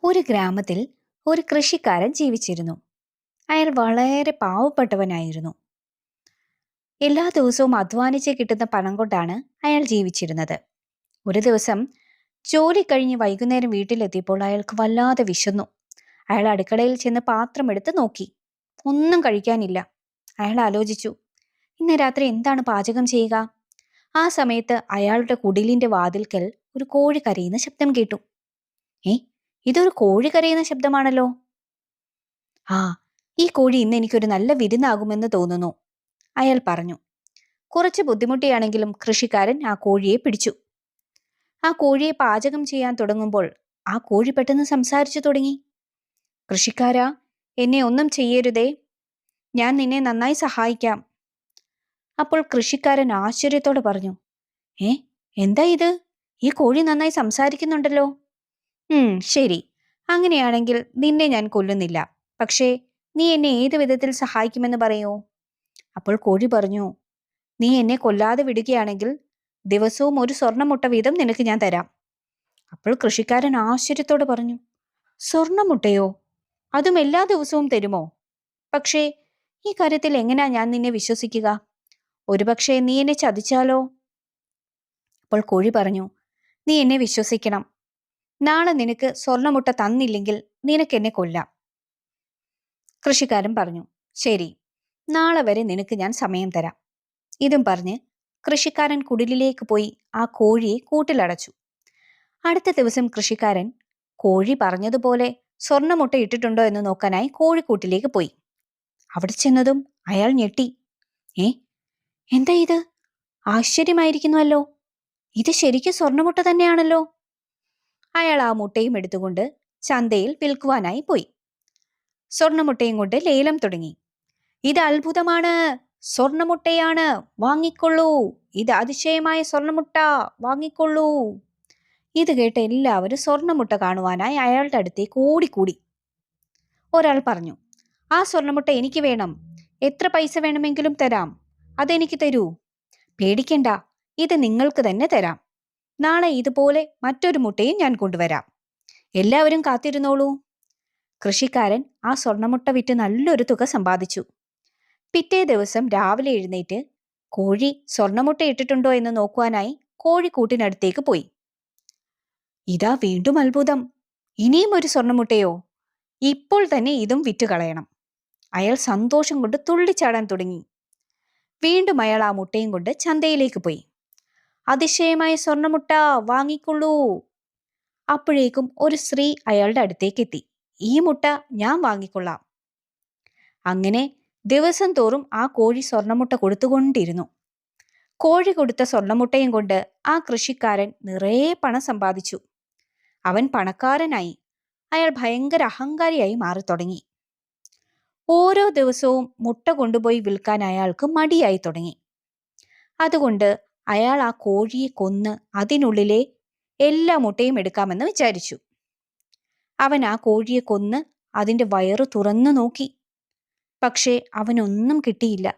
ഒരു ഗ്രാമത്തിൽ ഒരു കൃഷിക്കാരൻ ജീവിച്ചിരുന്നു. അയാൾ വളരെ പാവപ്പെട്ടവനായിരുന്നു. എല്ലാ ദിവസവും അധ്വാനിച്ച് കിട്ടുന്ന പണം കൊണ്ടാണ് അയാൾ ജീവിച്ചിരുന്നത്. ഒരു ദിവസം ജോലി കഴിഞ്ഞ് വൈകുന്നേരം വീട്ടിലെത്തിയപ്പോൾ അയാൾക്ക് വല്ലാതെ വിശന്നു. അയാൾ അടുക്കളയിൽ ചെന്ന് പാത്രമെടുത്ത് നോക്കി. ഒന്നും കഴിക്കാനില്ല. അയാൾ ആലോചിച്ചു, ഇന്ന് രാത്രി എന്താണ് പാചകം ചെയ്യുക? ആ സമയത്ത് അയാളുടെ കുടിലിന്റെ വാതിൽക്കൽ ഒരു കോഴി കരയുന്ന ശബ്ദം കേട്ടു. ഏ ഇതൊരു കോഴി കരയുന്ന ശബ്ദമാണല്ലോ. ആ, ഈ കോഴി ഇന്ന് എനിക്കൊരു നല്ല വിരുന്നാകുമെന്ന് തോന്നുന്നു, അയാൾ പറഞ്ഞു. കുറച്ച് ബുദ്ധിമുട്ടിയാണെങ്കിലും കൃഷിക്കാരൻ ആ കോഴിയെ പിടിച്ചു. ആ കോഴിയെ പാചകം ചെയ്യാൻ തുടങ്ങുമ്പോൾ ആ കോഴി പെട്ടെന്ന് സംസാരിച്ചു തുടങ്ങി. കൃഷിക്കാരാ, എന്നെ ഒന്നും ചെയ്യരുതേ, ഞാൻ നിന്നെ നന്നായി സഹായിക്കാം. അപ്പോൾ കൃഷിക്കാരൻ ആശ്ചര്യത്തോടെ പറഞ്ഞു, ഏ എന്താ ഇത്? ഈ കോഴി നന്നായി സംസാരിക്കുന്നുണ്ടല്ലോ. ശരി, അങ്ങനെയാണെങ്കിൽ നിന്നെ ഞാൻ കൊല്ലുന്നില്ല. പക്ഷേ നീ എന്നെ ഏത് വിധത്തിൽ സഹായിക്കുമെന്ന് പറയൂ. അപ്പോൾ കോഴി പറഞ്ഞു, നീ എന്നെ കൊല്ലാതെ വിടുകയാണെങ്കിൽ ദിവസവും ഒരു സ്വർണ്ണമുട്ട വീതം നിനക്ക് ഞാൻ തരാം. അപ്പോൾ കൃഷിക്കാരൻ ആശ്ചര്യത്തോടെ പറഞ്ഞു, സ്വർണ്ണമുട്ടയോ? അതും എല്ലാ ദിവസവും തരുമോ? പക്ഷേ ഈ കാര്യത്തിൽ എങ്ങനെയാ ഞാൻ നിന്നെ വിശ്വസിക്കുക? ഒരുപക്ഷെ നീ എന്നെ ചതിച്ചാലോ? അപ്പോൾ കോഴി പറഞ്ഞു, നീ എന്നെ വിശ്വസിക്കണം. നാളെ നിനക്ക് സ്വർണ്ണമുട്ട തന്നില്ലെങ്കിൽ നിനക്ക് എന്നെ കൊല്ലാം. കൃഷിക്കാരൻ പറഞ്ഞു, ശരി, നാളെ വരെ നിനക്ക് ഞാൻ സമയം തരാം. ഇതും പറഞ്ഞ് കൃഷിക്കാരൻ കുടിലിലേക്ക് പോയി ആ കോഴിയെ കൂട്ടിലടച്ചു. അടുത്ത ദിവസം കൃഷിക്കാരൻ കോഴി പറഞ്ഞതുപോലെ സ്വർണ്ണമുട്ട ഇട്ടിട്ടുണ്ടോ എന്ന് നോക്കാനായി കോഴിക്കൂട്ടിലേക്ക് പോയി. അവിടെ ചെന്നതും അയാൾ ഞെട്ടി. ഏ എന്താ ഇത്? ആശ്ചര്യമായിരിക്കുന്നുവല്ലോ, ഇത് ശരിക്കും സ്വർണ്ണമുട്ട തന്നെയാണല്ലോ. അയാൾ ആ മുട്ടയും എടുത്തുകൊണ്ട് ചന്തയിൽ വിൽക്കുവാനായി പോയി. സ്വർണ്ണമുട്ടയും കൊണ്ട് ലേലം തുടങ്ങി. ഇത് അത്ഭുതമാണ്, സ്വർണ്ണമുട്ടയാണ്, വാങ്ങിക്കൊള്ളൂ. ഇത് അതിശയമായ സ്വർണ്ണമുട്ട, വാങ്ങിക്കൊള്ളൂ. ഇത് കേട്ട് എല്ലാവരും സ്വർണ്ണമുട്ട കാണുവാനായി അയാളുടെ അടുത്തേക്ക് ഓടിക്കൂടി. ഒരാൾ പറഞ്ഞു, ആ സ്വർണ്ണമുട്ട എനിക്ക് വേണം. എത്ര പൈസ വേണമെങ്കിലും തരാം. അതെനിക്ക് തരൂ. പേടിക്കണ്ട, ഇത് നിങ്ങൾക്ക് തന്നെ തരാം. നാളെ ഇതുപോലെ മറ്റൊരു മുട്ടയും ഞാൻ കൊണ്ടുവരാം. എല്ലാവരും കാത്തിരുന്നോളൂ. കൃഷിക്കാരൻ ആ സ്വർണ്ണമുട്ട വിറ്റ് നല്ലൊരു തുക സമ്പാദിച്ചു. പിറ്റേ ദിവസം രാവിലെ എഴുന്നേറ്റ് കോഴി സ്വർണ്ണമുട്ട ഇട്ടിട്ടുണ്ടോ എന്ന് നോക്കുവാനായി കോഴിക്കൂട്ടിനടുത്തേക്ക് പോയി. ഇതാ വീണ്ടും അത്ഭുതം, ഇനിയും ഒരു സ്വർണ്ണമുട്ടയോ? ഇപ്പോൾ തന്നെ ഇതും വിറ്റുകളയണം. അയാൾ സന്തോഷം കൊണ്ട് തുള്ളിച്ചാടാൻ തുടങ്ങി. വീണ്ടും അയാൾ ആ മുട്ടയും കൊണ്ട് ചന്തയിലേക്ക് പോയി. അതിശയമായ സ്വർണ്ണമുട്ട, വാങ്ങിക്കൊള്ളൂ. അപ്പോഴേക്കും ഒരു സ്ത്രീ അയാളുടെ അടുത്തേക്ക് എത്തി. ഈ മുട്ട ഞാൻ വാങ്ങിക്കൊള്ളാം. അങ്ങനെ ദിവസം തോറും ആ കോഴി സ്വർണ്ണമുട്ട കൊടുത്തുകൊണ്ടിരുന്നു. കോഴി കൊടുത്ത സ്വർണ്ണമുട്ടയും കൊണ്ട് ആ കൃഷിക്കാരൻ നിറയെ പണം സമ്പാദിച്ചു. അവൻ പണക്കാരനായി. അയാൾ ഭയങ്കര അഹങ്കാരിയായി മാറി തുടങ്ങി. ഓരോ ദിവസവും മുട്ട കൊണ്ടുപോയി വിൽക്കാൻ അയാൾക്ക് മടിയായി തുടങ്ങി. അതുകൊണ്ട് അയാൾ ആ കോഴിയെ കൊന്ന് അതിനുള്ളിലെ എല്ലാ മുട്ടയും എടുക്കാമെന്ന് വിചാരിച്ചു. അവൻ ആ കോഴിയെ കൊന്ന് അതിന്റെ വയറ് തുറന്നു നോക്കി. പക്ഷേ അവനൊന്നും കിട്ടിയില്ല.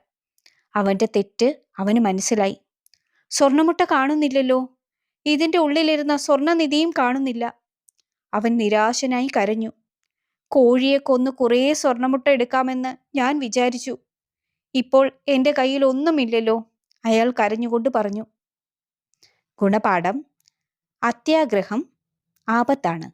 അവന്റെ തെറ്റ് അവന് മനസ്സിലായി. സ്വർണ്ണമുട്ട കാണുന്നില്ലല്ലോ, ഇതിന്റെ ഉള്ളിലിരുന്ന സ്വർണ്ണനിധിയും കാണുന്നില്ല. അവൻ നിരാശനായി കരഞ്ഞു. കോഴിയെ കൊന്ന് കുറേ സ്വർണ്ണമുട്ട എടുക്കാമെന്ന് ഞാൻ വിചാരിച്ചു. ഇപ്പോൾ എൻ്റെ കയ്യിൽ ഒന്നുമില്ലല്ലോ, അയാൾ കരഞ്ഞുകൊണ്ട് പറഞ്ഞു. ഗുണപാഠം: അത്യാഗ്രഹം ആപത്താണ്.